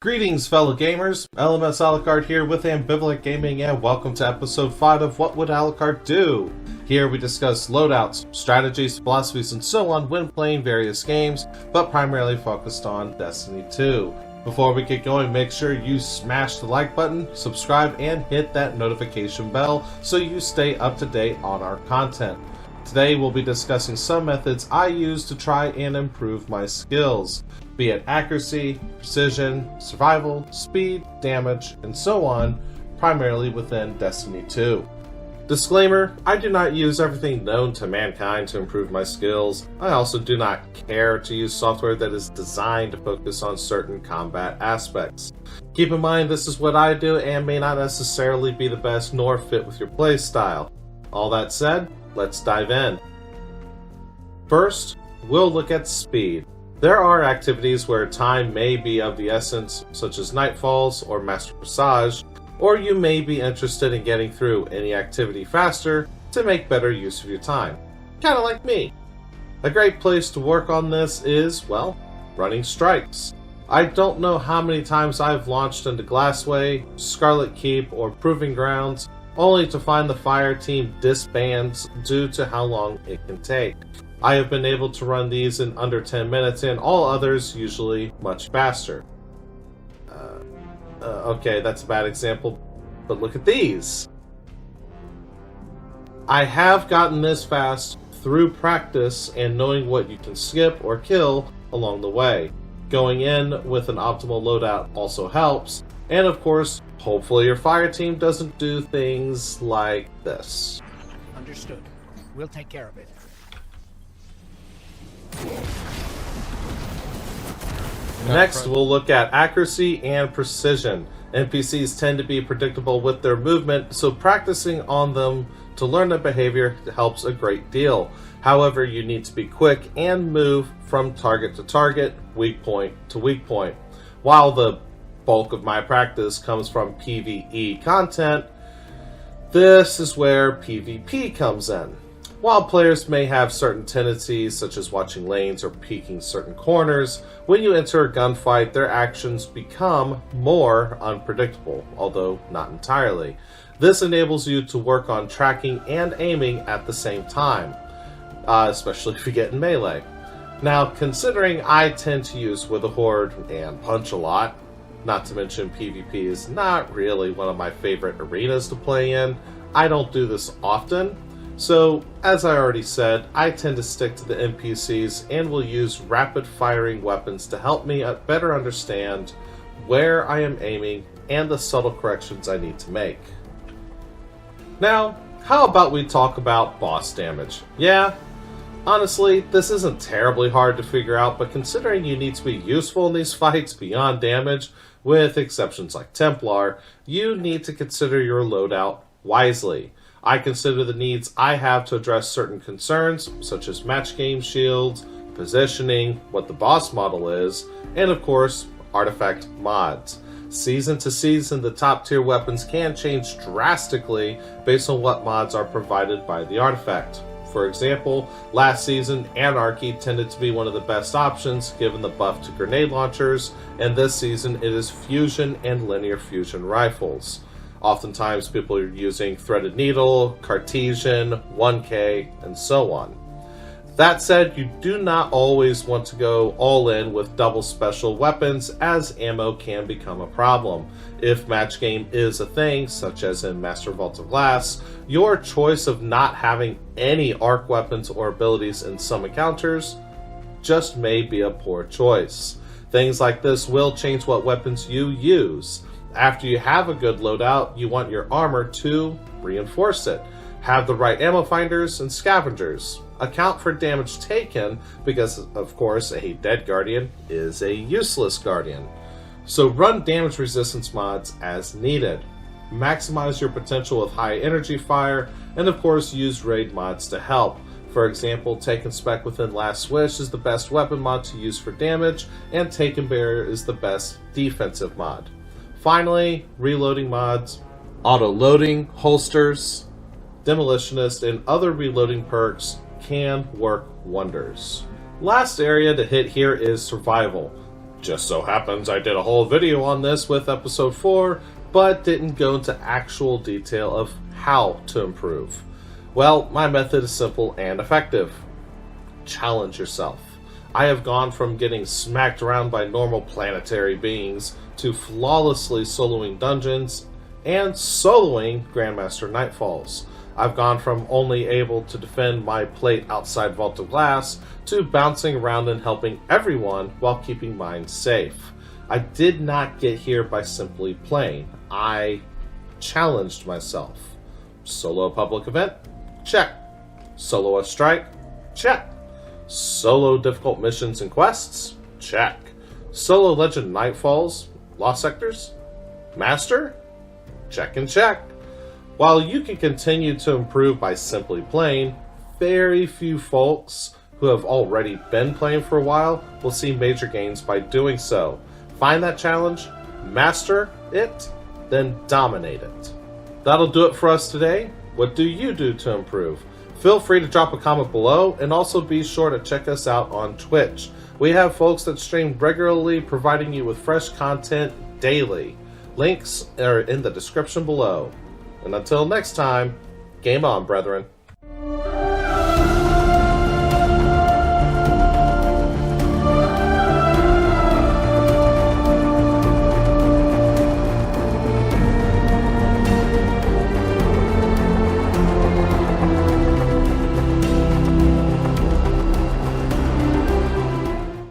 Greetings, fellow gamers. LMSAlucard here with Ambivalent Gaming, and welcome to episode 5 of What Would Alucard Do? Here we discuss loadouts, strategies, philosophies, and so on when playing various games, but primarily focused on Destiny 2. Before we get going, make sure you smash the like button, subscribe, and hit that notification bell so you stay up to date on our content. Today we'll be discussing some methods I use to try and improve my skills, be it accuracy, precision, survival, speed, damage, and so on, primarily within Destiny 2. Disclaimer, I do not use everything known to mankind to improve my skills. I also do not care to use software that is designed to focus on certain combat aspects. Keep in mind this is what I do and may not necessarily be the best nor fit with your playstyle. All that said, let's dive in. First, we'll look at speed. There are activities where time may be of the essence, such as Nightfalls or Master Passage, or you may be interested in getting through any activity faster to make better use of your time. Kinda like me. A great place to work on this is, well, running strikes. I don't know how many times I've launched into Glassway, Scarlet Keep, or Proving Grounds, only to find the fire team disbands due to how long it can take. I have been able to run these in under 10 minutes and all others usually much faster. Okay, that's a bad example, but look at these. I have gotten this fast through practice and knowing what you can skip or kill along the way. Going in with an optimal loadout also helps, and of course, hopefully your fire team doesn't do things like this. Understood. We'll take care of it. Next, we'll look at accuracy and precision. NPCs tend to be predictable with their movement, so practicing on them to learn their behavior helps a great deal. However, you need to be quick and move from target to target, weak point to weak point. While the bulk of my practice comes from PvE content, this is where PvP comes in. While players may have certain tendencies, such as watching lanes or peeking certain corners, when you enter a gunfight, their actions become more unpredictable, although not entirely. This enables you to work on tracking and aiming at the same time, especially if you get in melee. Now, considering I tend to use With a Horde and punch a lot, not to mention PvP is not really one of my favorite arenas to play in, I don't do this often. So, as I already said, I tend to stick to the NPCs and will use rapid firing weapons to help me better understand where I am aiming and the subtle corrections I need to make. Now, how about we talk about boss damage? Yeah, honestly, this isn't terribly hard to figure out, but considering you need to be useful in these fights beyond damage, with exceptions like Templar, you need to consider your loadout wisely. I consider the needs I have to address certain concerns, such as match game shields, positioning, what the boss model is, and of course, artifact mods. Season to season, the top tier weapons can change drastically based on what mods are provided by the artifact. For example, last season, Anarchy tended to be one of the best options given the buff to grenade launchers, and this season it is fusion and linear fusion rifles. Oftentimes people are using Threaded Needle, Cartesian, 1K, and so on. That said, you do not always want to go all in with double special weapons, as ammo can become a problem. If match game is a thing, such as in Master Vault of Glass, your choice of not having any arc weapons or abilities in some encounters just may be a poor choice. Things like this will change what weapons you use. After you have a good loadout, you want your armor to reinforce it. Have the right ammo finders and scavengers. Account for damage taken, because of course a dead guardian is a useless guardian. So run damage resistance mods as needed. Maximize your potential with high energy fire, and of course use raid mods to help. For example, Taken Spec within Last Swish is the best weapon mod to use for damage, and Taken Barrier is the best defensive mod. Finally, reloading mods, auto-loading, holsters, demolitionist, and other reloading perks can work wonders. Last area to hit here is survival. Just so happens I did a whole video on this with episode 4, but didn't go into actual detail of how to improve. Well, my method is simple and effective. Challenge yourself. I have gone from getting smacked around by normal planetary beings to flawlessly soloing dungeons and soloing Grandmaster Nightfalls. I've gone from only able to defend my plate outside Vault of Glass to bouncing around and helping everyone while keeping mine safe. I did not get here by simply playing. I challenged myself. Solo a public event? Check. Solo a strike? Check. Solo difficult missions and quests? Check. Solo Legend Nightfalls? Lost Sectors? Master? Check and check. While you can continue to improve by simply playing, very few folks who have already been playing for a while will see major gains by doing so. Find that challenge, master it, then dominate it. That'll do it for us today. What do you do to improve? Feel free to drop a comment below, and also be sure to check us out on Twitch. We have folks that stream regularly, providing you with fresh content daily. Links are in the description below. And until next time, game on, brethren.